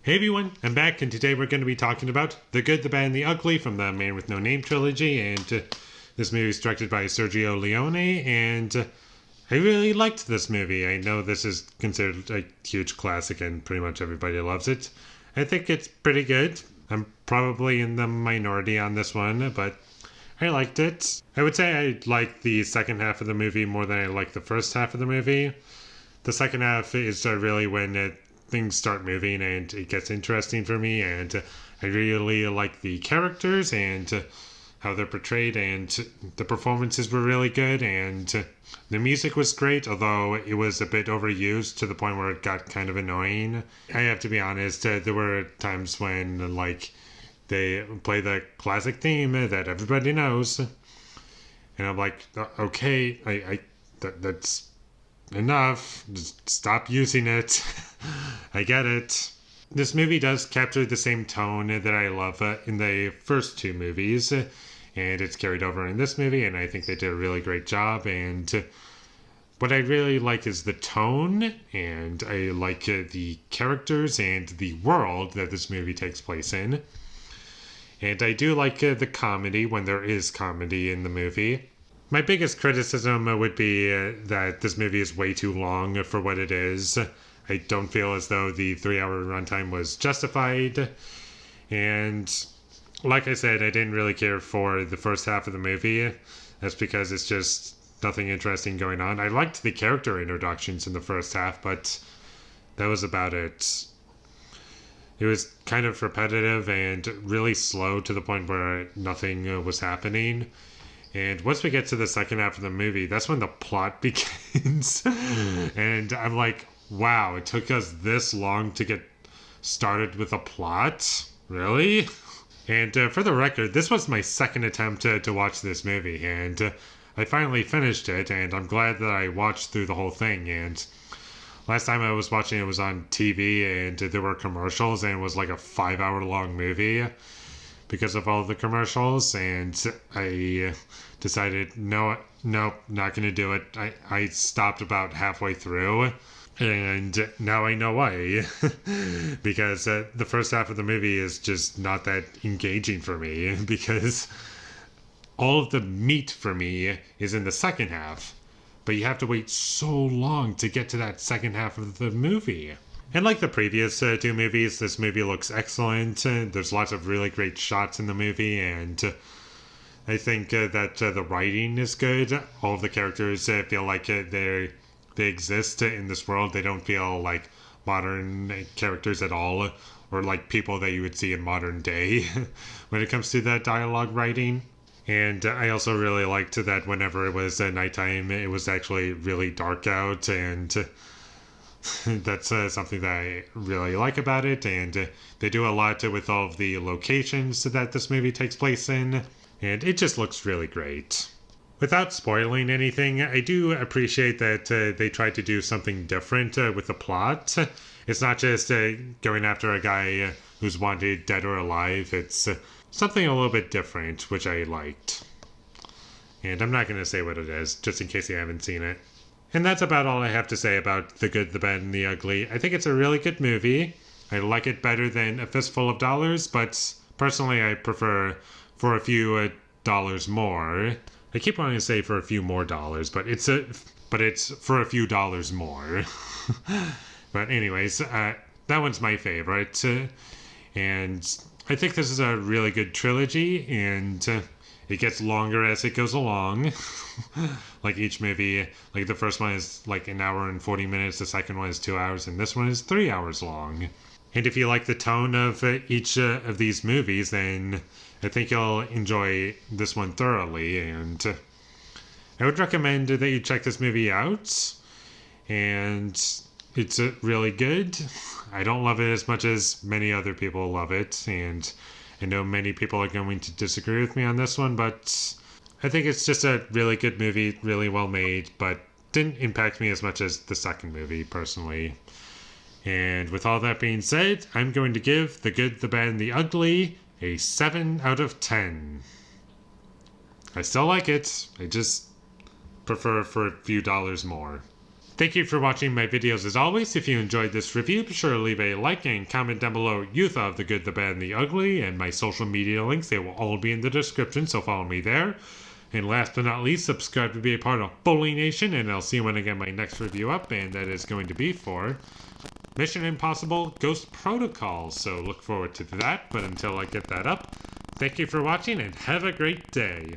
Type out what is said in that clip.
Hey everyone, I'm back, and today we're going to be talking about The Good, the Bad, and the Ugly from the Man with No Name trilogy, and this movie is directed by Sergio Leone, and I really liked this movie. I know this is considered a huge classic and pretty much everybody loves it. I think it's pretty good. I'm probably in the minority on this one, but I liked it. I would say I liked the second half of the movie more than I liked the first half of the movie. The second half is really when things start moving and it gets interesting for me, and I really like the characters and how they're portrayed, and the performances were really good, and the music was great, although it was a bit overused to the point where it got kind of annoying. I have to be honest, there were times when they play the classic theme that everybody knows, and I'm like, okay, that's enough. Just stop using it. I get it. This movie does capture the same tone that I love in the first two movies, and it's carried over in this movie, and I think they did a really great job. And what I really like is the tone, and I like the characters and the world that this movie takes place in. And I do like the comedy when there is comedy in the movie. My biggest criticism would be that this movie is way too long for what it is. I don't feel as though the 3-hour runtime was justified. And like I said, I didn't really care for the first half of the movie. That's because it's just nothing interesting going on. I liked the character introductions in the first half, but that was about it. It was kind of repetitive and really slow to the point where nothing was happening. And once we get to the second half of the movie, that's when the plot begins. And I'm like, wow, it took us this long to get started with a plot? Really? And for the record, this was my second attempt to watch this movie. And I finally finished it, and I'm glad that I watched through the whole thing. And last time I was watching it was on TV, and there were commercials, and it was like a 5-hour long movie because of all the commercials, and I decided no, not gonna do it. I stopped about halfway through, and now I know why. Because the first half of the movie is just not that engaging for me, because all of the meat for me is in the second half, but you have to wait so long to get to that second half of the movie. And like the previous two movies, this movie looks excellent. There's lots of really great shots in the movie, and I think that the writing is good. All of the characters feel like they exist in this world. They don't feel like modern characters at all, or like people that you would see in modern day when it comes to that dialogue writing. And I also really liked that whenever it was nighttime, it was actually really dark out, and that's something that I really like about it. And they do a lot with all of the locations that this movie takes place in, and it just looks really great. Without spoiling anything, I do appreciate that they tried to do something different with the plot. It's not just going after a guy who's wanted dead or alive. It's something a little bit different, which I liked. And I'm not going to say what it is, just in case you haven't seen it. And that's about all I have to say about The Good, the Bad, and the Ugly. I think it's a really good movie. I like it better than A Fistful of Dollars, but personally I prefer For a Few Dollars More. I keep wanting to say For a Few More Dollars, but it's For a Few Dollars More. But anyways, that one's my favorite. And I think this is a really good trilogy, and it gets longer as it goes along. Like each movie, like the first one is like an hour and 40 minutes, the second one is 2 hours, and this one is 3 hours long. And if you like the tone of each of these movies, then I think you'll enjoy this one thoroughly. And I would recommend that you check this movie out. And it's really good. I don't love it as much as many other people love it, and I know many people are going to disagree with me on this one, but I think it's just a really good movie, really well made, but didn't impact me as much as the second movie, personally. And with all that being said, I'm going to give The Good, the Bad, and the Ugly a 7 out of 10. I still like it, I just prefer For a Few Dollars More. Thank you for watching my videos as always. If you enjoyed this review, be sure to leave a like and comment down below what you thought of The Good, the Bad, and the Ugly, and my social media links. They will all be in the description, so follow me there. And last but not least, subscribe to be a part of Foley Nation, and I'll see you when I get my next review up, and that is going to be for Mission Impossible Ghost Protocol. So look forward to that, but until I get that up, thank you for watching and have a great day.